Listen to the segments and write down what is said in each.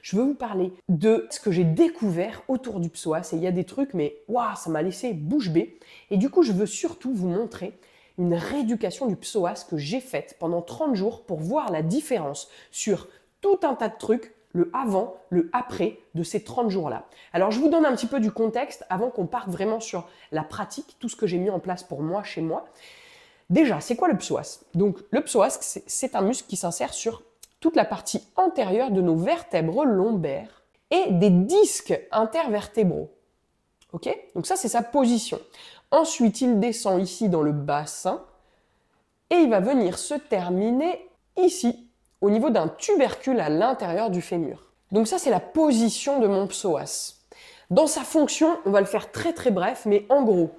je veux vous parler de ce que j'ai découvert autour du psoas. Et il y a des trucs, mais waouh, ça m'a laissé bouche bée. Et du coup, je veux surtout vous montrer une rééducation du psoas que j'ai faite pendant 30 jours pour voir la différence sur tout un tas de trucs, le avant, le après de ces 30 jours-là. Alors, je vous donne un petit peu du contexte avant qu'on parte vraiment sur la pratique, tout ce que j'ai mis en place pour moi, chez moi. Déjà, c'est quoi le psoas? Donc, le psoas, c'est un muscle qui s'insère sur toute la partie antérieure de nos vertèbres lombaires et des disques intervertébraux. Ok? Donc ça, c'est sa position. Ensuite, il descend ici dans le bassin et il va venir se terminer ici, au niveau d'un tubercule à l'intérieur du fémur. Donc ça, c'est la position de mon psoas. Dans sa fonction, on va le faire très très bref, mais en gros,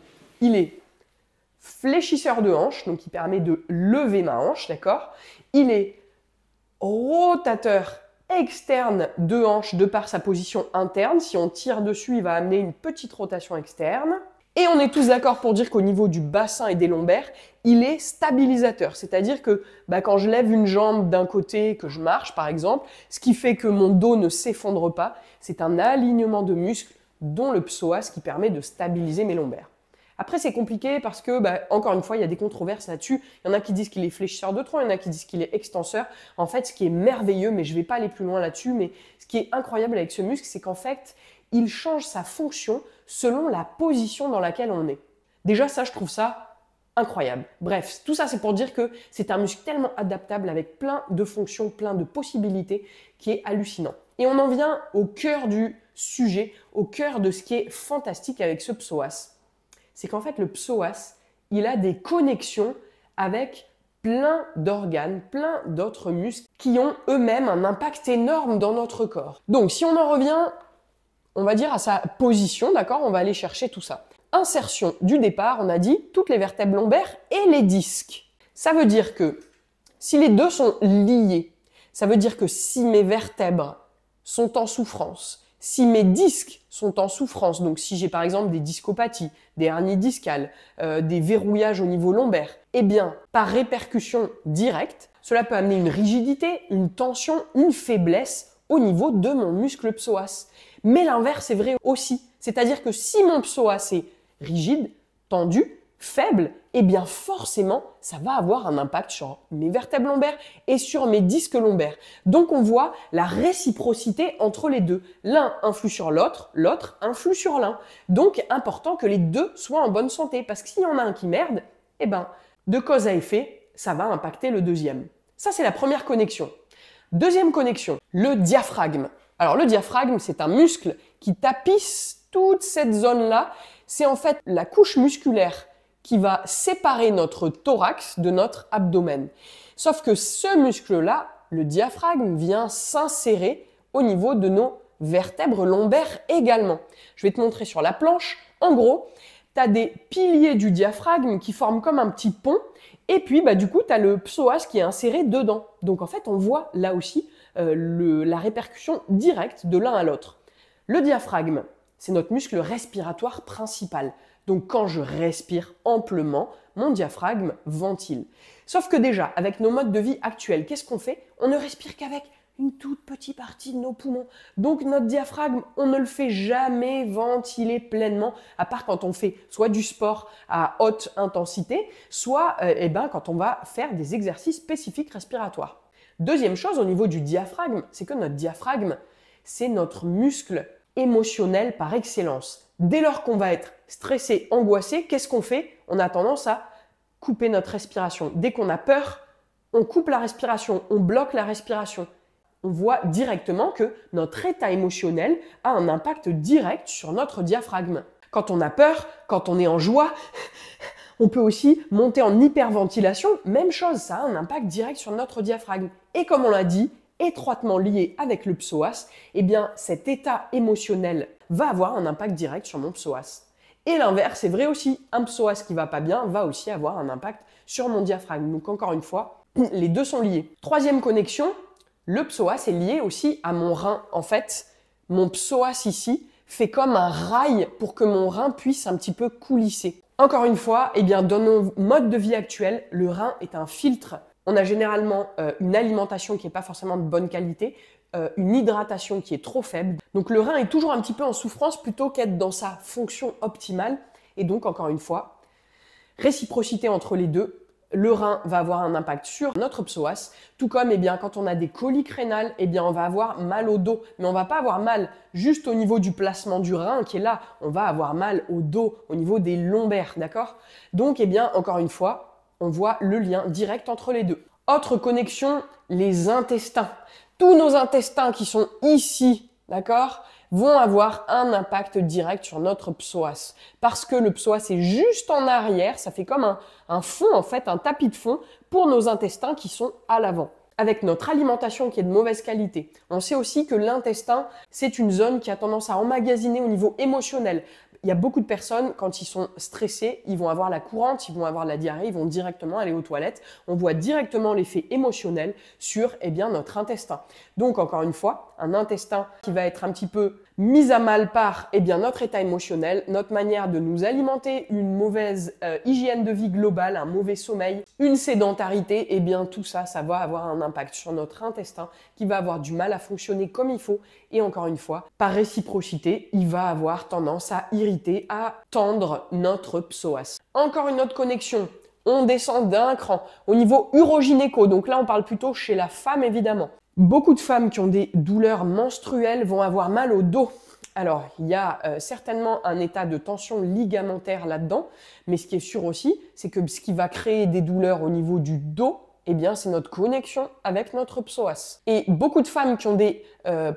il est fléchisseur de hanche, donc il permet de lever ma hanche, d'accord? Il est rotateur externe de hanche de par sa position interne. Si on tire dessus, il va amener une petite rotation externe. Et on est tous d'accord pour dire qu'au niveau du bassin et des lombaires, il est stabilisateur. C'est-à-dire que quand je lève une jambe d'un côté, que je marche par exemple, ce qui fait que mon dos ne s'effondre pas, c'est un alignement de muscles, dont le psoas, qui permet de stabiliser mes lombaires. Après, c'est compliqué parce que, encore une fois, il y a des controverses là-dessus. Il y en a qui disent qu'il est fléchisseur de tronc, il y en a qui disent qu'il est extenseur. En fait, ce qui est merveilleux, mais je ne vais pas aller plus loin là-dessus, mais ce qui est incroyable avec ce muscle, c'est qu'en fait, il change sa fonction selon la position dans laquelle on est. Déjà, ça, je trouve ça incroyable. Bref, tout ça, c'est pour dire que c'est un muscle tellement adaptable avec plein de fonctions, plein de possibilités, qui est hallucinant. Et on en vient au cœur du sujet, au cœur de ce qui est fantastique avec ce psoas. C'est qu'en fait, le psoas, il a des connexions avec plein d'organes, plein d'autres muscles qui ont eux-mêmes un impact énorme dans notre corps. Donc, si on en revient, on va dire à sa position, d'accord? On va aller chercher tout ça. Insertion du départ, on a dit toutes les vertèbres lombaires et les disques. Ça veut dire que si les deux sont liés, ça veut dire que si mes vertèbres sont en souffrance, si mes disques sont en souffrance, donc si j'ai par exemple des discopathies, des hernies discales, des verrouillages au niveau lombaire, eh bien, par répercussion directe, cela peut amener une rigidité, une tension, une faiblesse au niveau de mon muscle psoas. Mais l'inverse est vrai aussi. C'est-à-dire que si mon psoas est rigide, tendu, faible, eh bien forcément, ça va avoir un impact sur mes vertèbres lombaires et sur mes disques lombaires. Donc on voit la réciprocité entre les deux. L'un influe sur l'autre, l'autre influe sur l'un. Donc important que les deux soient en bonne santé, parce que s'il y en a un qui merde, eh ben, de cause à effet, ça va impacter le deuxième. Ça, c'est la première connexion. Deuxième connexion, le diaphragme. Alors le diaphragme, c'est un muscle qui tapisse toute cette zone-là. C'est en fait la couche musculaire qui va séparer notre thorax de notre abdomen. Sauf que ce muscle-là, le diaphragme, vient s'insérer au niveau de nos vertèbres lombaires également. Je vais te montrer sur la planche. En gros, tu as des piliers du diaphragme qui forment comme un petit pont. Et puis, du coup, tu as le psoas qui est inséré dedans. Donc, en fait, on voit là aussi la répercussion directe de l'un à l'autre. Le diaphragme, c'est notre muscle respiratoire principal. Donc, quand je respire amplement, mon diaphragme ventile. Sauf que déjà, avec nos modes de vie actuels, qu'est-ce qu'on fait? On ne respire qu'avec une toute petite partie de nos poumons. Donc, notre diaphragme, on ne le fait jamais ventiler pleinement, à part quand on fait soit du sport à haute intensité, soit quand on va faire des exercices spécifiques respiratoires. Deuxième chose, au niveau du diaphragme, c'est que notre diaphragme, c'est notre muscle émotionnel par excellence. Dès lors qu'on va être stressé, angoissé, qu'est-ce qu'on fait? On a tendance à couper notre respiration. Dès qu'on a peur, on coupe la respiration, on bloque la respiration. On voit directement que notre état émotionnel a un impact direct sur notre diaphragme. Quand on a peur, quand on est en joie, on peut aussi monter en hyperventilation. Même chose, ça a un impact direct sur notre diaphragme. Et comme on l'a dit, étroitement lié avec le psoas, eh bien cet état émotionnel va avoir un impact direct sur mon psoas. Et l'inverse est vrai aussi. Un psoas qui va pas bien va aussi avoir un impact sur mon diaphragme. Donc encore une fois, les deux sont liés. Troisième connexion, le psoas est lié aussi à mon rein. En fait, mon psoas ici fait comme un rail pour que mon rein puisse un petit peu coulisser. Encore une fois, eh bien, dans nos modes de vie actuels, le rein est un filtre. On a généralement une alimentation qui n'est pas forcément de bonne qualité, une hydratation qui est trop faible. Donc le rein est toujours un petit peu en souffrance plutôt qu'être dans sa fonction optimale. Et donc encore une fois, réciprocité entre les deux. Le rein va avoir un impact sur notre psoas, tout comme quand on a des coliques rénales, on va avoir mal au dos. Mais on va pas avoir mal juste au niveau du placement du rein qui est là, on va avoir mal au dos, au niveau des lombaires, d'accord? Donc encore une fois, on voit le lien direct entre les deux. Autre connexion, les intestins. Tous nos intestins qui sont ici, d'accord, vont avoir un impact direct sur notre psoas. Parce que le psoas est juste en arrière, ça fait comme un fond en fait, un tapis de fond pour nos intestins qui sont à l'avant. Avec notre alimentation qui est de mauvaise qualité. On sait aussi que l'intestin, c'est une zone qui a tendance à emmagasiner au niveau émotionnel. Il y a beaucoup de personnes, quand ils sont stressés, ils vont avoir la courante, ils vont avoir la diarrhée, ils vont directement aller aux toilettes. On voit directement l'effet émotionnel sur notre intestin. Donc encore une fois, un intestin qui va être un petit peu mis à mal par notre état émotionnel, notre manière de nous alimenter, une mauvaise hygiène de vie globale, un mauvais sommeil, une sédentarité, tout ça, ça va avoir un impact sur notre intestin qui va avoir du mal à fonctionner comme il faut. Et encore une fois, par réciprocité, il va avoir tendance à irriter, à tendre notre psoas. Encore une autre connexion. On descend d'un cran au niveau urogynéco. Donc là, on parle plutôt chez la femme, évidemment. Beaucoup de femmes qui ont des douleurs menstruelles vont avoir mal au dos. Alors, il y a certainement un état de tension ligamentaire là-dedans, mais ce qui est sûr aussi, c'est que ce qui va créer des douleurs au niveau du dos, c'est notre connexion avec notre psoas. Et beaucoup de femmes qui ont des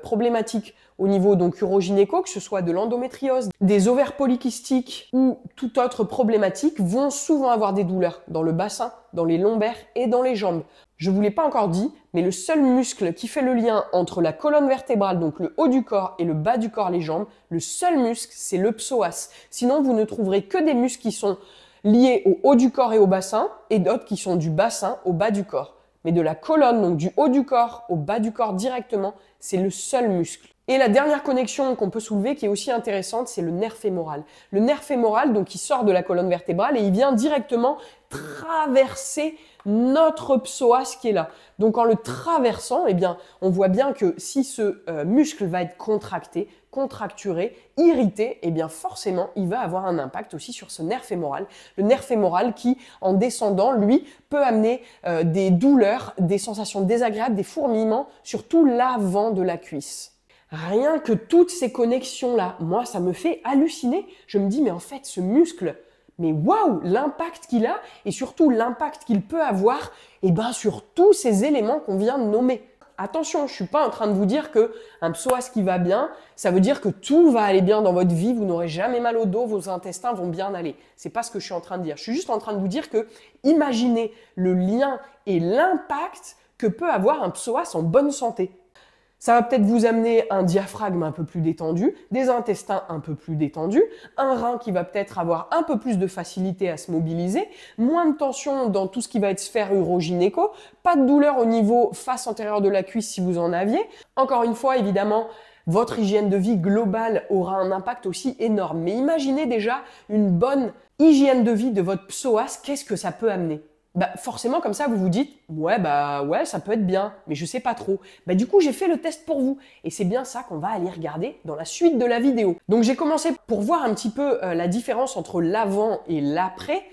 problématiques au niveau urogynéco, que ce soit de l'endométriose, des ovaires polykystiques ou toute autre problématique, vont souvent avoir des douleurs dans le bassin, dans les lombaires et dans les jambes. Je ne vous l'ai pas encore dit, mais le seul muscle qui fait le lien entre la colonne vertébrale, donc le haut du corps, et le bas du corps, les jambes, le seul muscle, c'est le psoas. Sinon, vous ne trouverez que des muscles qui sont liés au haut du corps et au bassin, et d'autres qui sont du bassin au bas du corps. Mais de la colonne, donc du haut du corps au bas du corps directement, c'est le seul muscle. Et la dernière connexion qu'on peut soulever, qui est aussi intéressante, c'est le nerf fémoral. Le nerf fémoral, donc, il sort de la colonne vertébrale et il vient directement traverser notre psoas qui est là. Donc, en le traversant, on voit bien que si ce muscle va être contracté, contracturé, irrité, forcément, il va avoir un impact aussi sur ce nerf fémoral. Le nerf fémoral qui, en descendant, lui, peut amener des douleurs, des sensations désagréables, des fourmillements sur tout l'avant de la cuisse. Rien que toutes ces connexions-là, moi, ça me fait halluciner. Je me dis, mais en fait, ce muscle, mais waouh, l'impact qu'il a et surtout l'impact qu'il peut avoir sur tous ces éléments qu'on vient de nommer. Attention, je ne suis pas en train de vous dire qu'un psoas qui va bien, ça veut dire que tout va aller bien dans votre vie, vous n'aurez jamais mal au dos, vos intestins vont bien aller. C'est pas ce que je suis en train de dire. Je suis juste en train de vous dire que imaginez le lien et l'impact que peut avoir un psoas en bonne santé. Ça va peut-être vous amener un diaphragme un peu plus détendu, des intestins un peu plus détendus, un rein qui va peut-être avoir un peu plus de facilité à se mobiliser, moins de tension dans tout ce qui va être sphère urogynéco, pas de douleur au niveau face antérieure de la cuisse si vous en aviez. Encore une fois, évidemment, votre hygiène de vie globale aura un impact aussi énorme. Mais imaginez déjà une bonne hygiène de vie de votre psoas, qu'est-ce que ça peut amener ? Forcément, comme ça, vous vous dites « ouais, ça peut être bien, mais je sais pas trop ». Du coup, j'ai fait le test pour vous. Et c'est bien ça qu'on va aller regarder dans la suite de la vidéo. Donc, j'ai commencé pour voir un petit peu la différence entre l'avant et l'après.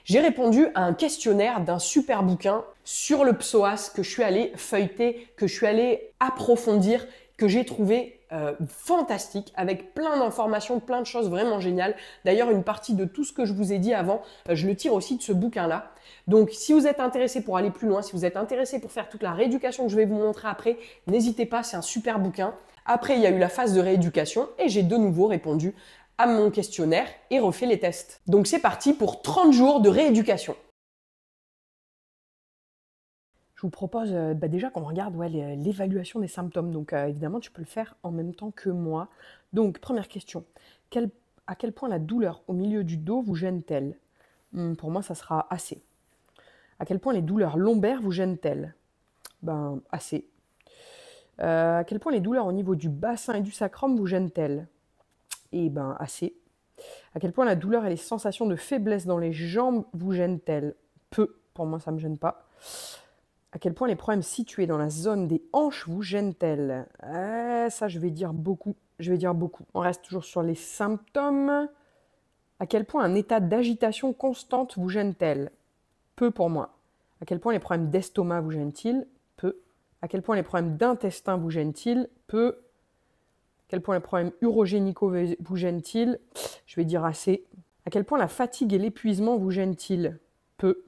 J'ai répondu à un questionnaire d'un super bouquin sur le psoas que je suis allé feuilleter, que je suis allé approfondir, que j'ai trouvé fantastique, avec plein d'informations, plein de choses vraiment géniales. D'ailleurs, une partie de tout ce que je vous ai dit avant, je le tire aussi de ce bouquin-là. Donc, si vous êtes intéressé pour aller plus loin, si vous êtes intéressé pour faire toute la rééducation que je vais vous montrer après, n'hésitez pas, c'est un super bouquin. Après, il y a eu la phase de rééducation et j'ai de nouveau répondu à mon questionnaire et refait les tests. Donc, c'est parti pour 30 jours de rééducation. Je vous propose déjà qu'on regarde l'évaluation des symptômes. Donc, évidemment, tu peux le faire en même temps que moi. Donc, première question. À quel point la douleur au milieu du dos vous gêne-t-elle ? Pour moi, ça sera assez. À quel point les douleurs lombaires vous gênent-elles ? Assez. À quel point les douleurs au niveau du bassin et du sacrum vous gênent-elles ? Assez. À quel point la douleur et les sensations de faiblesse dans les jambes vous gênent-elles ? Peu. Pour moi, ça ne me gêne pas. À quel point les problèmes situés dans la zone des hanches vous gênent-elles? Ça, je vais dire beaucoup. Je vais dire beaucoup. On reste toujours sur les symptômes. À quel point un état d'agitation constante vous gêne-t-elle? Peu pour moi. À quel point les problèmes d'estomac vous gênent-ils? Peu. À quel point les problèmes d'intestin vous gênent-ils? Peu. À quel point les problèmes urogénicaux vous gênent-ils? Je vais dire assez. À quel point la fatigue et l'épuisement vous gênent-ils? Peu.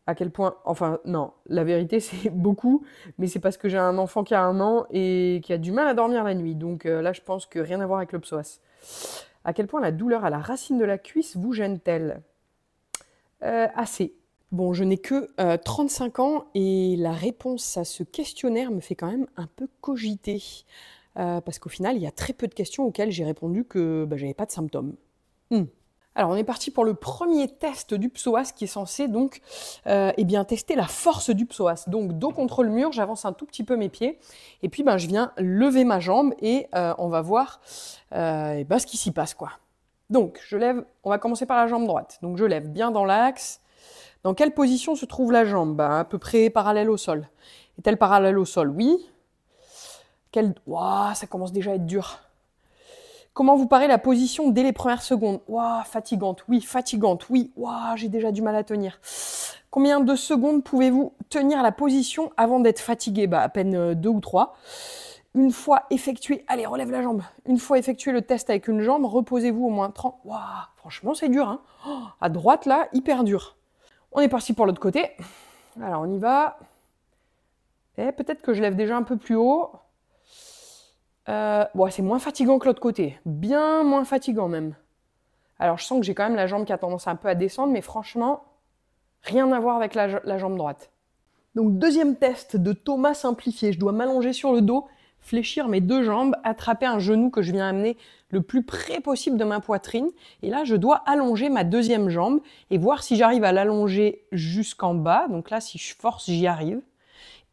À quel point... Enfin, non, la vérité, c'est beaucoup, mais c'est parce que j'ai un enfant qui a 1 an et qui a du mal à dormir la nuit. Donc là, je pense que rien à voir avec le psoas. À quel point la douleur à la racine de la cuisse vous gêne-t-elle? Assez. Bon, je n'ai que 35 ans et la réponse à ce questionnaire me fait quand même un peu cogiter. Parce qu'au final, il y a très peu de questions auxquelles j'ai répondu que j'avais pas de symptômes. Alors, on est parti pour le premier test du psoas qui est censé donc tester la force du psoas. Donc, dos contre le mur, j'avance un tout petit peu mes pieds et puis je viens lever ma jambe et on va voir ce qui s'y passe, quoi. Donc, je lève, on va commencer par la jambe droite. Donc, je lève bien dans l'axe. Dans quelle position se trouve la jambe? À peu près parallèle au sol. Est-elle parallèle au sol? Oui. Ouah, ça commence déjà à être dur. Comment vous paraît la position dès les premières secondes? Ouah, fatigante, oui, fatigante, oui. Ouah, j'ai déjà du mal à tenir. Combien de secondes pouvez-vous tenir la position avant d'être fatigué? À peine 2 ou 3. Une fois effectué, allez, relève la jambe. Une fois effectué le test avec une jambe, reposez-vous au moins 30. Waouh, franchement, c'est dur, hein. À droite, là, hyper dur. On est parti pour l'autre côté. Alors, on y va. Et peut-être que je lève déjà un peu plus haut. C'est moins fatigant que l'autre côté. Bien moins fatigant, même. Alors, je sens que j'ai quand même la jambe qui a tendance un peu à descendre, mais franchement, rien à voir avec la jambe droite. Donc, deuxième test de Thomas simplifié. Je dois m'allonger sur le dos, fléchir mes 2 jambes, attraper un genou que je viens amener le plus près possible de ma poitrine. Et là, je dois allonger ma deuxième jambe et voir si j'arrive à l'allonger jusqu'en bas. Donc là, si je force, j'y arrive.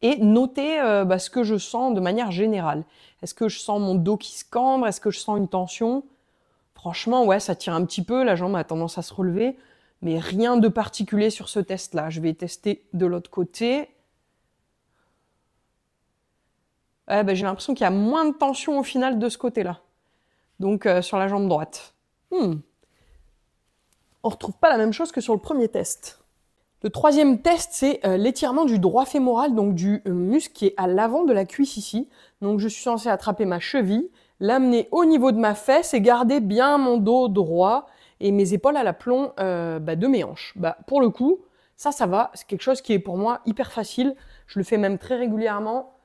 Et noter ce que je sens de manière générale. Est-ce que je sens mon dos qui se cambre? Est-ce que je sens une tension? Franchement, ouais, ça tire un petit peu. La jambe a tendance à se relever. Mais rien de particulier sur ce test-là. Je vais tester de l'autre côté. J'ai l'impression qu'il y a moins de tension au final de ce côté-là. Donc sur la jambe droite. On ne retrouve pas la même chose que sur le premier test. Le troisième test, c'est l'étirement du droit fémoral, donc du muscle qui est à l'avant de la cuisse ici. Donc je suis censée attraper ma cheville, l'amener au niveau de ma fesse et garder bien mon dos droit et mes épaules à l'aplomb de mes hanches. Pour le coup, ça va. C'est quelque chose qui est pour moi hyper facile. Je le fais même très régulièrement.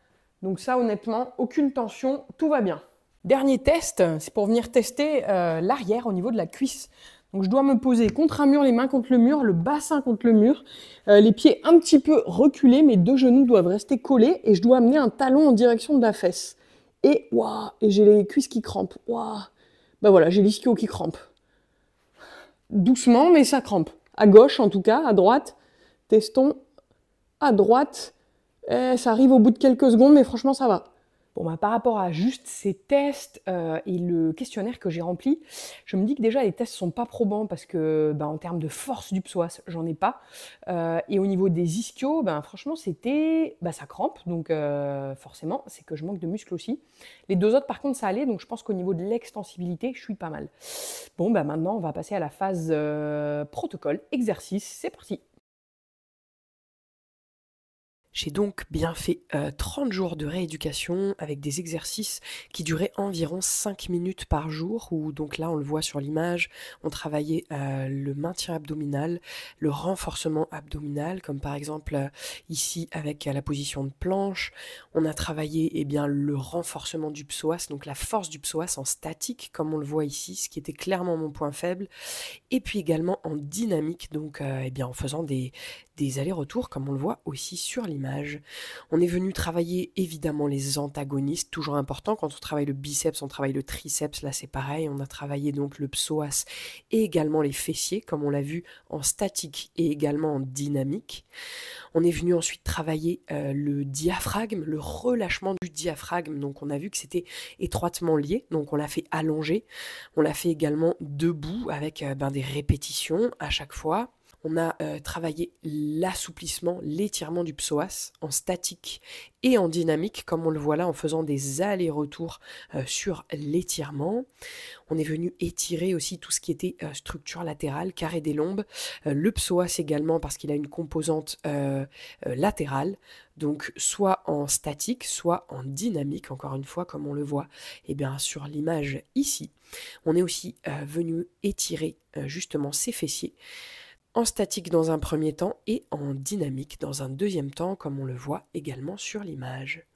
Donc ça, honnêtement, aucune tension, tout va bien. Dernier test, c'est pour venir tester l'arrière au niveau de la cuisse. Donc je dois me poser contre un mur, les mains contre le mur, le bassin contre le mur, les pieds un petit peu reculés, mes 2 genoux doivent rester collés et je dois amener un talon en direction de la fesse. Et j'ai les cuisses qui crampent. Voilà, j'ai l'ischio qui crampe. Doucement, mais ça crampe. À gauche en tout cas, à droite, testons. À droite, ça arrive au bout de quelques secondes, mais franchement ça va. Bon, par rapport à juste ces tests et le questionnaire que j'ai rempli, je me dis que déjà les tests sont pas probants parce que en termes de force du psoas, j'en ai pas. Et au niveau des ischios, franchement c'était, ça crampe, donc forcément c'est que je manque de muscle aussi. Les 2 autres par contre ça allait, donc je pense qu'au niveau de l'extensibilité, je suis pas mal. Bon, maintenant on va passer à la phase protocole, exercice, c'est parti. J'ai donc bien fait 30 jours de rééducation avec des exercices qui duraient environ 5 minutes par jour, où donc là on le voit sur l'image, on travaillait le maintien abdominal, le renforcement abdominal, comme par exemple ici avec la position de planche. On a travaillé le renforcement du psoas, donc la force du psoas en statique, comme on le voit ici, ce qui était clairement mon point faible, et puis également en dynamique, donc en faisant des allers-retours, comme on le voit aussi sur l'image. On est venu travailler évidemment les antagonistes, toujours important. Quand on travaille le biceps, on travaille le triceps, là c'est pareil. On a travaillé donc le psoas et également les fessiers, comme on l'a vu en statique et également en dynamique. On est venu ensuite travailler le diaphragme, le relâchement du diaphragme. Donc on a vu que c'était étroitement lié, donc on l'a fait allongé. On l'a fait également debout avec des répétitions à chaque fois. On a travaillé l'assouplissement, l'étirement du psoas en statique et en dynamique, comme on le voit là en faisant des allers-retours sur l'étirement. On est venu étirer aussi tout ce qui était structure latérale, carré des lombes, le psoas également parce qu'il a une composante latérale, donc soit en statique, soit en dynamique, encore une fois, comme on le voit bien, sur l'image ici. On est aussi venu étirer justement ses fessiers, en statique dans un premier temps et en dynamique dans un deuxième temps, comme on le voit également sur l'image.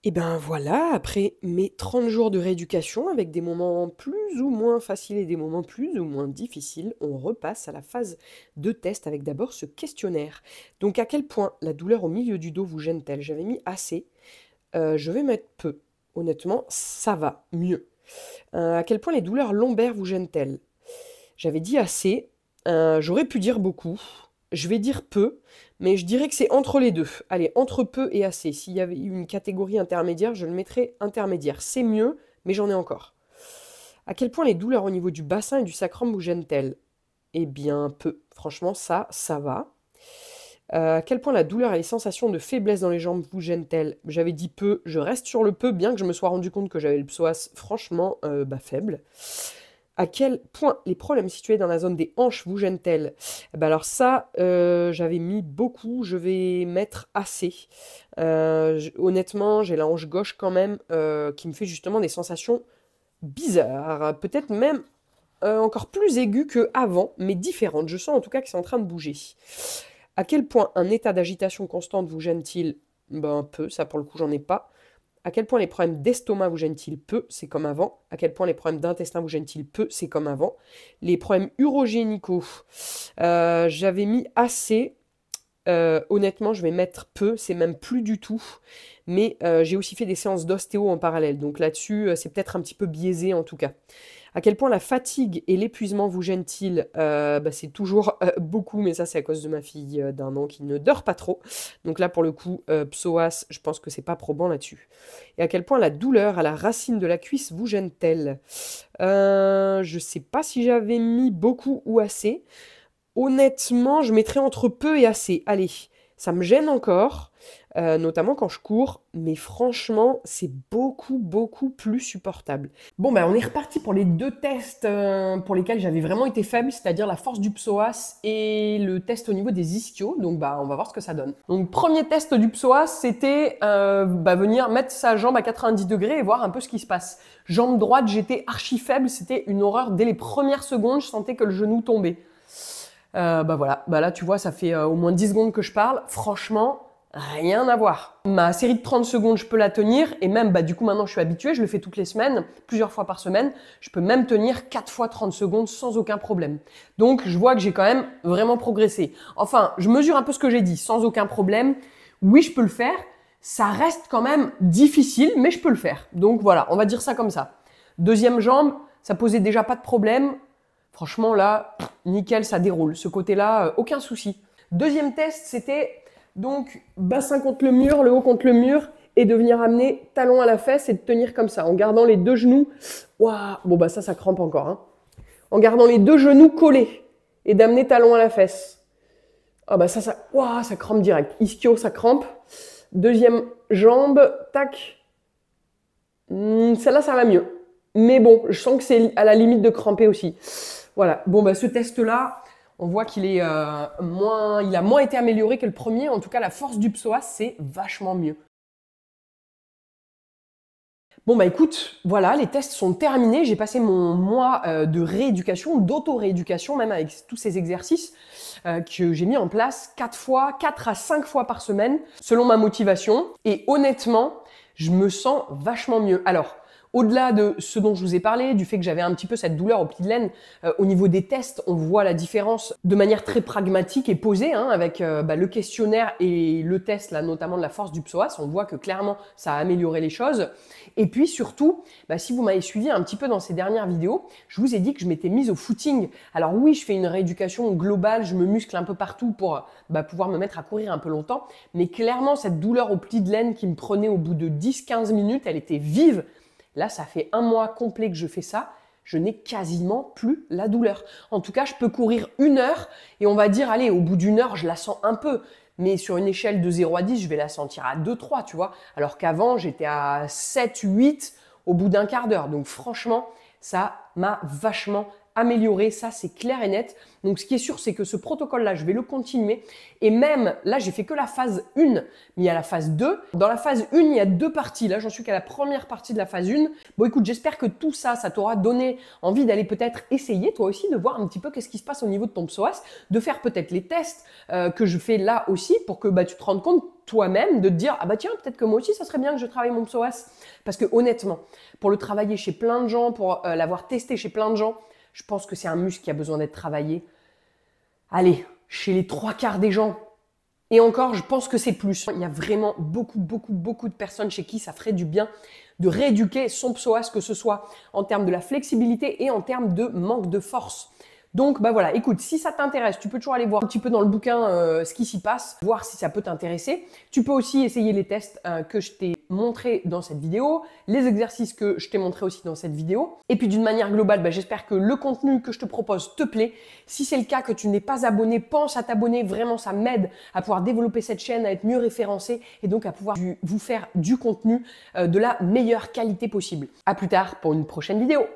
Et ben voilà, après mes 30 jours de rééducation, avec des moments plus ou moins faciles et des moments plus ou moins difficiles, on repasse à la phase de test avec d'abord ce questionnaire. Donc à quel point la douleur au milieu du dos vous gêne-t-elle? J'avais mis assez, je vais mettre peu. Honnêtement, ça va mieux. À quel point les douleurs lombaires vous gênent-elles? J'avais dit assez, j'aurais pu dire beaucoup, je vais dire peu, mais je dirais que c'est entre les deux. Allez, entre peu et assez. S'il y avait eu une catégorie intermédiaire, je le mettrais intermédiaire. C'est mieux, mais j'en ai encore. À quel point les douleurs au niveau du bassin et du sacrum vous gênent-elles? Eh bien, peu. Franchement, ça va. À quel point la douleur et les sensations de faiblesse dans les jambes vous gênent-elles? J'avais dit peu, je reste sur le peu, bien que je me sois rendu compte que j'avais le psoas franchement faible. À quel point les problèmes situés dans la zone des hanches vous gênent-elles? Alors ça, j'avais mis beaucoup, je vais mettre assez. Honnêtement, j'ai la hanche gauche quand même qui me fait justement des sensations bizarres, peut-être même encore plus aiguës qu'avant, mais différentes. Je sens en tout cas que c'est en train de bouger. À quel point un état d'agitation constante vous gêne-t-il? Ben peu, ça pour le coup j'en ai pas. À quel point les problèmes d'estomac vous gênent-ils? Peu, c'est comme avant. À quel point les problèmes d'intestin vous gênent-ils? Peu, c'est comme avant. Les problèmes urogénicaux, j'avais mis assez. Honnêtement, je vais mettre peu, c'est même plus du tout. Mais j'ai aussi fait des séances d'ostéo en parallèle. Donc là-dessus, c'est peut-être un petit peu biaisé en tout cas. À quel point la fatigue et l'épuisement vous gênent-ils? C'est toujours beaucoup, mais ça c'est à cause de ma fille d'1 an qui ne dort pas trop. Donc là pour le coup, psoas, je pense que c'est pas probant là-dessus. Et à quel point la douleur à la racine de la cuisse vous gêne-t-elle? Je sais pas si j'avais mis beaucoup ou assez. Honnêtement, je mettrais entre peu et assez. Allez, ça me gêne encore, notamment quand je cours, mais franchement, c'est beaucoup plus supportable. Bon, on est reparti pour les 2 tests pour lesquels j'avais vraiment été faible, c'est-à-dire la force du psoas et le test au niveau des ischios. Donc, on va voir ce que ça donne. Donc, premier test du psoas, c'était venir mettre sa jambe à 90 degrés et voir un peu ce qui se passe. Jambe droite, j'étais archi faible, c'était une horreur. Dès les premières secondes, je sentais que le genou tombait. Voilà, là tu vois, ça fait au moins 10 secondes que je parle. Franchement, rien à voir. Ma série de 30 secondes, je peux la tenir et même du coup maintenant je suis habituée, je le fais toutes les semaines, plusieurs fois par semaine. Je peux même tenir 4 fois 30 secondes sans aucun problème. Donc je vois que j'ai quand même vraiment progressé. Enfin, je mesure un peu ce que j'ai dit, sans aucun problème. Oui, je peux le faire. Ça reste quand même difficile, mais je peux le faire. Donc voilà, on va dire ça comme ça. Deuxième jambe, ça posait déjà pas de problème. Franchement, là, nickel, ça déroule. Ce côté-là, aucun souci. Deuxième test, c'était donc bassin contre le mur, le haut contre le mur, et de venir amener talon à la fesse et de tenir comme ça, en gardant les 2 genoux. Waouh, bon ça crampe encore. Hein. En gardant les 2 genoux collés et d'amener talon à la fesse. Ça crampe direct. Ischio, ça crampe. Deuxième jambe, tac. Celle-là, ça va mieux. Mais bon, je sens que c'est à la limite de cramper aussi. Voilà. Bon, ce test-là, on voit qu'il est il a moins été amélioré que le premier. En tout cas, la force du psoas, c'est vachement mieux. Bon, écoute, voilà, les tests sont terminés. J'ai passé mon mois de rééducation, d'auto-rééducation, même avec tous ces exercices que j'ai mis en place 4 à 5 fois par semaine, selon ma motivation. Et honnêtement, je me sens vachement mieux. Alors, au-delà de ce dont je vous ai parlé, du fait que j'avais un petit peu cette douleur au pli de laine, au niveau des tests, on voit la différence de manière très pragmatique et posée, avec le questionnaire et le test, là, notamment de la force du psoas. On voit que clairement, ça a amélioré les choses. Et puis surtout, si vous m'avez suivi un petit peu dans ces dernières vidéos, je vous ai dit que je m'étais mise au footing. Alors oui, je fais une rééducation globale, je me muscle un peu partout pour pouvoir me mettre à courir un peu longtemps. Mais clairement, cette douleur au pli de laine qui me prenait au bout de 10-15 minutes, elle était vive. Là, ça fait 1 mois complet que je fais ça. je n'ai quasiment plus la douleur. En tout cas, je peux courir 1 heure et on va dire, allez, au bout d'1 heure, je la sens un peu. Mais sur une échelle de 0 à 10, je vais la sentir à 2, 3, tu vois. Alors qu'avant, j'étais à 7, 8 au bout d'un quart d'heure. Donc franchement, ça m'a vachement amélioré, ça c'est clair et net. Donc ce qui est sûr, c'est que ce protocole-là, je vais le continuer. Et même, là, j'ai fait que la phase 1, mais il y a la phase 2. Dans la phase 1, il y a 2 parties. Là, j'en suis qu'à la première partie de la phase 1. Bon, écoute, j'espère que tout ça, ça t'aura donné envie d'aller peut-être essayer, toi aussi, de voir un petit peu qu'est-ce qui se passe au niveau de ton psoas, de faire peut-être les tests que je fais là aussi pour que tu te rendes compte toi-même, de te dire, ah bah tiens, peut-être que moi aussi, ça serait bien que je travaille mon psoas. Parce que honnêtement, pour le travailler chez plein de gens, pour l'avoir testé chez plein de gens, je pense que c'est un muscle qui a besoin d'être travaillé. Allez, chez les 3/4 des gens. Et encore, je pense que c'est plus. Il y a vraiment beaucoup de personnes chez qui ça ferait du bien de rééduquer son psoas, que ce soit en termes de la flexibilité et en termes de manque de force. Donc, voilà, écoute, si ça t'intéresse, tu peux toujours aller voir un petit peu dans le bouquin ce qui s'y passe, voir si ça peut t'intéresser. Tu peux aussi essayer les tests que je t'ai montrés dans cette vidéo, les exercices que je t'ai montrés aussi dans cette vidéo. Et puis d'une manière globale, j'espère que le contenu que je te propose te plaît. Si c'est le cas, que tu n'es pas abonné, pense à t'abonner. Vraiment, ça m'aide à pouvoir développer cette chaîne, à être mieux référencé et donc à pouvoir vous faire du contenu de la meilleure qualité possible. À plus tard pour une prochaine vidéo.